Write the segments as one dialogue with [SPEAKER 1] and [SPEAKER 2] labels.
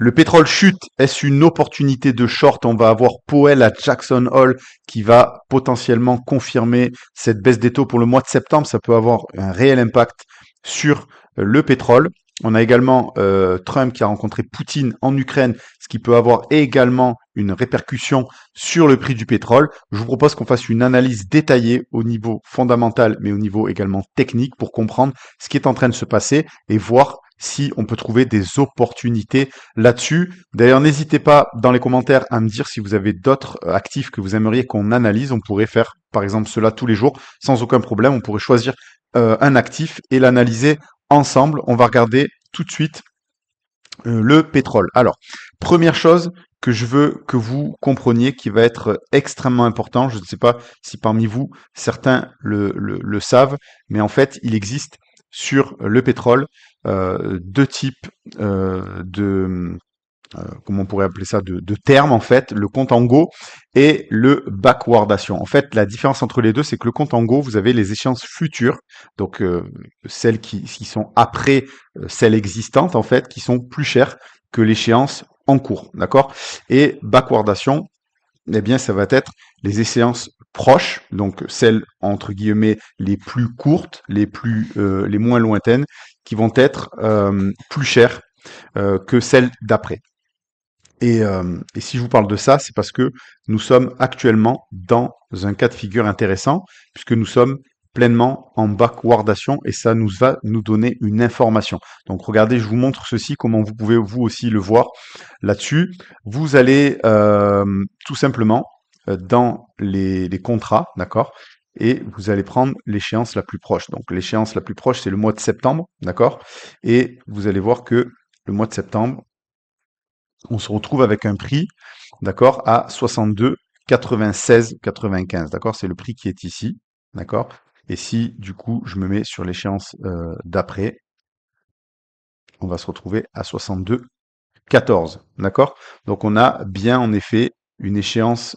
[SPEAKER 1] Le pétrole chute. Est-ce une opportunité de short? On va avoir Powell à Jackson Hole qui va potentiellement confirmer cette baisse des taux pour le mois de septembre. Ça peut avoir un réel impact sur le pétrole. On a également Trump qui a rencontré Poutine en Ukraine, ce qui peut avoir également une répercussion sur le prix du pétrole. Je vous propose qu'on fasse une analyse détaillée au niveau fondamental, mais au niveau également technique pour comprendre ce qui est en train de se passer et voir si on peut trouver des opportunités là-dessus. D'ailleurs, n'hésitez pas dans les commentaires à me dire si vous avez d'autres actifs que vous aimeriez qu'on analyse. On pourrait faire, par exemple, cela tous les jours sans aucun problème. On pourrait choisir un actif et l'analyser ensemble. On va regarder tout de suite le pétrole. Alors, première chose que je veux que vous compreniez qui va être extrêmement important, je ne sais pas si parmi vous, certains le savent, mais en fait, il existe sur le pétrole deux types de comment on pourrait appeler ça, de termes en fait, le compte en go et le backwardation. En fait, la différence entre les deux, c'est que le compte en go, vous avez les échéances futures, donc celles qui sont après celles existantes en fait, qui sont plus chères que l'échéance en cours, d'accord? Et backwardation, eh bien, ça va être les échéances proches, donc celles entre guillemets les plus courtes, les moins lointaines, qui vont être plus chères que celles d'après. Et si je vous parle de ça, c'est parce que nous sommes actuellement dans un cas de figure intéressant, puisque nous sommes pleinement en backwardation et ça nous va nous donner une information. Donc regardez, je vous montre ceci, comment vous pouvez vous aussi le voir là-dessus. Vous allez tout simplement dans les contrats, d'accord, et vous allez prendre l'échéance la plus proche. Donc l'échéance la plus proche, c'est le mois de septembre, d'accord, et vous allez voir que le mois de septembre, on se retrouve avec un prix, d'accord, à 62, 96, 95, d'accord, c'est le prix qui est ici, d'accord. Et si du coup je me mets sur l'échéance d'après, on va se retrouver à 62, 14, d'accord. Donc on a bien en effet une échéance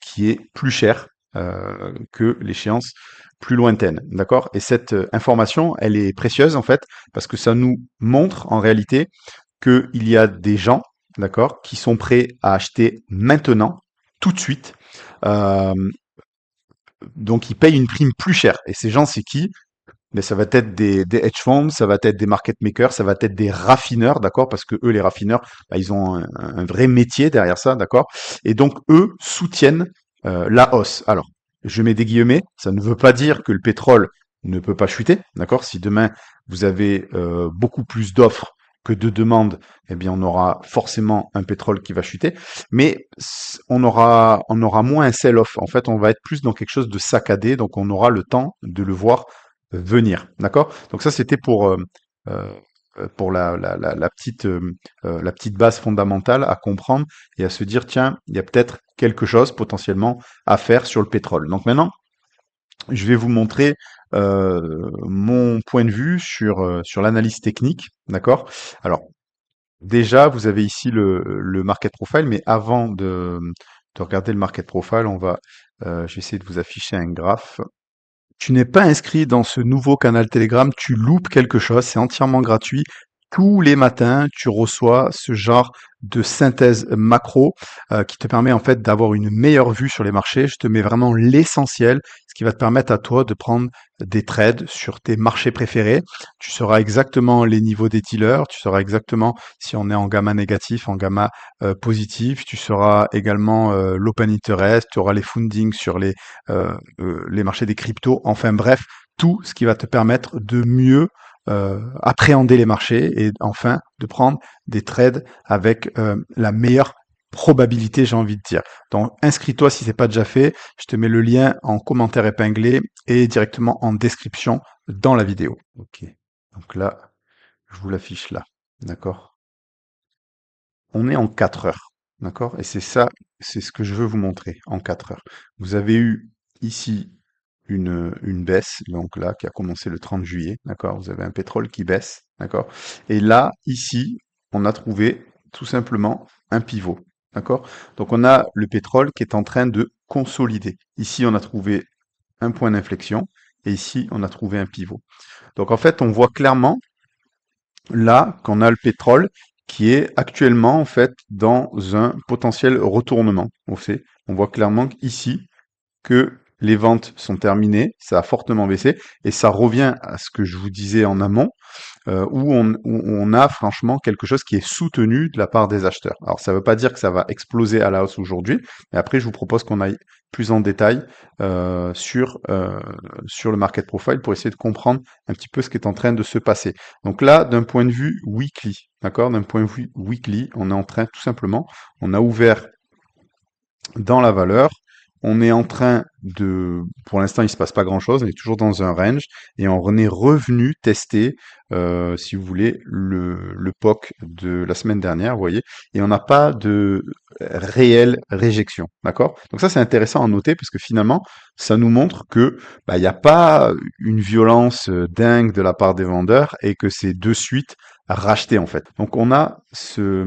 [SPEAKER 1] qui est plus chère que l'échéance plus lointaine, d'accord. Et cette information, elle est précieuse en fait parce que ça nous montre en réalité qu'il y a des gens, d'accord, qui sont prêts à acheter maintenant, tout de suite. Euh, donc, ils payent une prime plus chère. Et ces gens, c'est qui? Mais ça va être des hedge funds, ça va être des market makers, ça va être des raffineurs, d'accord? Parce que eux, les raffineurs, bah, ils ont un vrai métier derrière ça, d'accord? Et donc, eux soutiennent la hausse. Alors, je mets des guillemets, ça ne veut pas dire que le pétrole ne peut pas chuter, d'accord? Si demain, vous avez beaucoup plus d'offres que de demandes, eh bien, on aura forcément un pétrole qui va chuter, mais on aura moins un sell-off. En fait, on va être plus dans quelque chose de saccadé, donc on aura le temps de le voir venir, d'accord? Donc ça, c'était euh, pour la petite base fondamentale à comprendre et à se dire, tiens, il y a peut-être quelque chose potentiellement à faire sur le pétrole. Donc maintenant, je vais vous montrer mon point de vue sur l'analyse technique, d'accord? Alors, déjà, vous avez ici le market profile, mais avant de regarder le market profile, je vais essayer de vous afficher un graphe. Tu n'es pas inscrit dans ce nouveau canal Telegram, tu loupes quelque chose, c'est entièrement gratuit. Tous les matins, tu reçois ce genre de synthèse macro qui te permet en fait d'avoir une meilleure vue sur les marchés. Je te mets vraiment l'essentiel, ce qui va te permettre à toi de prendre des trades sur tes marchés préférés. Tu sauras exactement les niveaux des dealers, tu sauras exactement si on est en gamma négatif, en gamma positif. Tu sauras également l'open interest, tu auras les fundings sur les marchés des cryptos, enfin bref, tout ce qui va te permettre de mieux appréhender les marchés et enfin de prendre des trades avec la meilleure probabilité, j'ai envie de dire. Donc inscris-toi si c'est pas déjà fait, je te mets le lien en commentaire épinglé et directement en description dans la vidéo. Ok, donc là, je vous l'affiche là, d'accord. On est en 4 heures, d'accord. Et c'est ça, c'est ce que je veux vous montrer en 4 heures. Vous avez eu ici une baisse, donc là, qui a commencé le 30 juillet, d'accord? Vous avez un pétrole qui baisse, d'accord? Et là, ici, on a trouvé tout simplement un pivot, d'accord? Donc on a le pétrole qui est en train de consolider. Ici, on a trouvé un point d'inflexion et ici, on a trouvé un pivot. Donc en fait, on voit clairement là qu'on a le pétrole qui est actuellement en fait dans un potentiel retournement. On voit clairement ici que les ventes sont terminées, ça a fortement baissé et ça revient à ce que je vous disais en amont, où on a franchement quelque chose qui est soutenu de la part des acheteurs. Alors ça ne veut pas dire que ça va exploser à la hausse aujourd'hui, mais après je vous propose qu'on aille plus en détail sur le market profile pour essayer de comprendre un petit peu ce qui est en train de se passer. Donc là, d'un point de vue weekly, d'accord, d'un point de vue weekly, on est en train tout simplement, on a ouvert dans la valeur. On est en train pour l'instant, il se passe pas grand-chose. On est toujours dans un range et on est revenu tester, si vous voulez, le POC de la semaine dernière, vous voyez, et on n'a pas de réelle réjection, d'accord? Donc ça, c'est intéressant à noter parce que finalement, ça nous montre que il n'y a pas une violence dingue de la part des vendeurs et que c'est de suite racheté en fait. Donc on a ce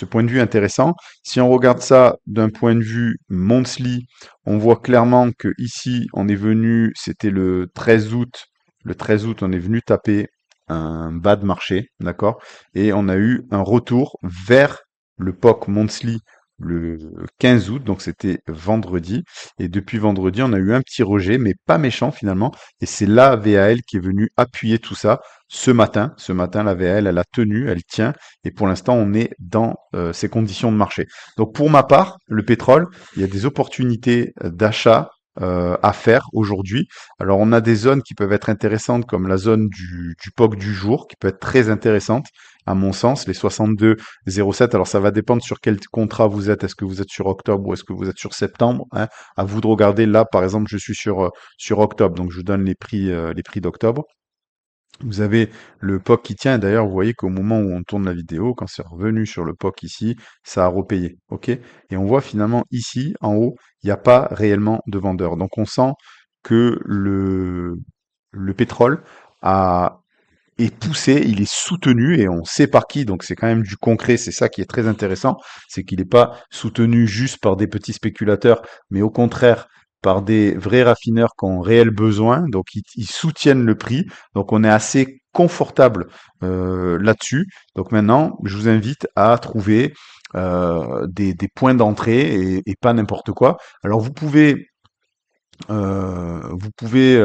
[SPEAKER 1] point de vue intéressant. Si on regarde ça d'un point de vue monthly, on voit clairement que ici, on est venu, c'était le 13 août. Le 13 août, on est venu taper un bas de marché, d'accord? Et on a eu un retour vers le POC monthly le 15 août, donc c'était vendredi. Et depuis vendredi, on a eu un petit rejet, mais pas méchant finalement. Et c'est la VAL qui est venue appuyer tout ça ce matin. Ce matin, la VAL, elle a tenu, elle tient. Et pour l'instant, on est dans ces conditions de marché. Donc pour ma part, le pétrole, il y a des opportunités d'achat à faire aujourd'hui. Alors on a des zones qui peuvent être intéressantes comme la zone du POC du jour, qui peut être très intéressante à mon sens, les 62,07. Alors ça va dépendre sur quel contrat vous êtes. Est-ce que vous êtes sur octobre ou est-ce que vous êtes sur septembre, hein? À vous de regarder. Là, par exemple, je suis sur octobre, donc je vous donne les prix d'octobre. Vous avez le POC qui tient. D'ailleurs, vous voyez qu'au moment où on tourne la vidéo, quand c'est revenu sur le POC ici, ça a repayé. OK? Et on voit finalement ici, en haut, il n'y a pas réellement de vendeur. Donc on sent que le pétrole a, est poussé, il est soutenu et on sait par qui. Donc c'est quand même du concret. C'est ça qui est très intéressant. C'est qu'il n'est pas soutenu juste par des petits spéculateurs, mais au contraire par des vrais raffineurs qui ont réel besoin. Donc ils soutiennent le prix. Donc on est assez confortable là-dessus. Donc maintenant, je vous invite à trouver des points d'entrée et pas n'importe quoi. Alors vous pouvez, vous pouvez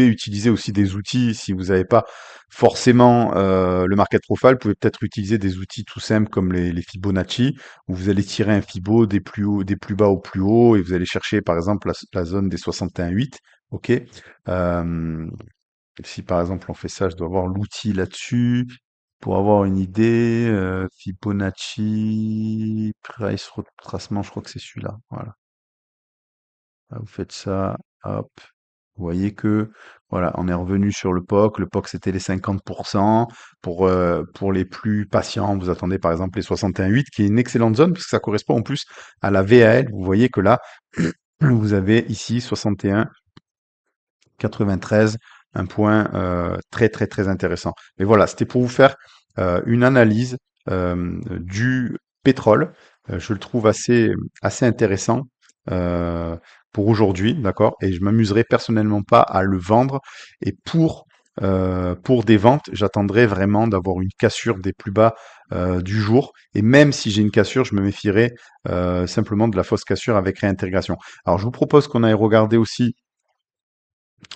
[SPEAKER 1] utiliser aussi des outils si vous n'avez pas forcément le market profile. Vous pouvez peut-être utiliser des outils tout simples comme les Fibonacci, où vous allez tirer un Fibo des plus hauts, des plus bas au plus haut, et vous allez chercher par exemple la zone des 61,8. Ok. Euh, Si par exemple on fait ça, je dois avoir l'outil là-dessus pour avoir une idée. Fibonacci, price retracement, je crois que c'est celui-là. Voilà. Vous faites ça, hop. Vous voyez que voilà, on est revenu sur le POC. Le POC, c'était les 50%. Pour les plus patients, vous attendez par exemple les 61,8, qui est une excellente zone, parce que ça correspond en plus à la VAL. Vous voyez que là, vous avez ici 61,93, un point très très très intéressant. Mais voilà, c'était pour vous faire une analyse du pétrole. Je le trouve assez intéressant euh, pour aujourd'hui, d'accord? Et je m'amuserai personnellement pas à le vendre. Et pour des ventes, j'attendrai vraiment d'avoir une cassure des plus bas du jour. Et même si j'ai une cassure, je me méfierai simplement de la fausse cassure avec réintégration. Alors je vous propose qu'on aille regarder aussi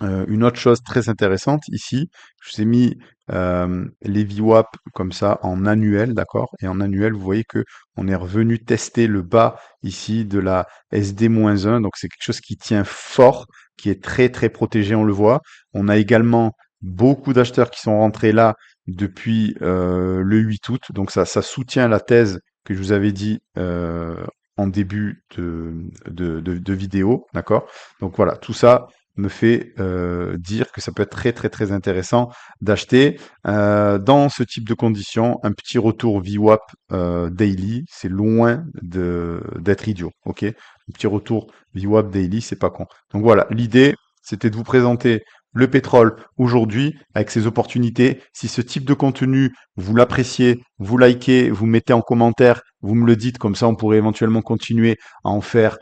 [SPEAKER 1] une autre chose très intéressante ici. Je vous ai mis les VWAP comme ça en annuel, d'accord? Et en annuel, vous voyez que on est revenu tester le bas ici de la SD-1, donc c'est quelque chose qui tient fort, qui est très très protégé, on le voit. On a également beaucoup d'acheteurs qui sont rentrés là depuis le 8 août, donc ça soutient la thèse que je vous avais dit en début de vidéo, d'accord? Donc voilà, tout ça me fait dire que ça peut être très très très intéressant d'acheter dans ce type de conditions. Un petit retour VWAP daily, c'est loin d'être idiot, ok? Un petit retour VWAP daily, c'est pas con. Donc voilà, l'idée, c'était de vous présenter le pétrole aujourd'hui avec ses opportunités. Si ce type de contenu, vous l'appréciez, vous likez, vous mettez en commentaire, vous me le dites, comme ça on pourrait éventuellement continuer à en faire,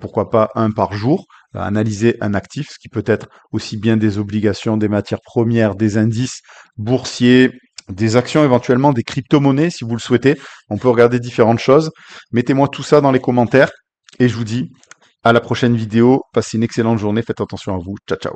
[SPEAKER 1] pourquoi pas un par jour, à analyser un actif, ce qui peut être aussi bien des obligations, des matières premières, des indices boursiers, des actions, éventuellement des crypto-monnaies si vous le souhaitez. On peut regarder différentes choses. Mettez-moi tout ça dans les commentaires et je vous dis à la prochaine vidéo. Passez une excellente journée. Faites attention à vous. Ciao, ciao.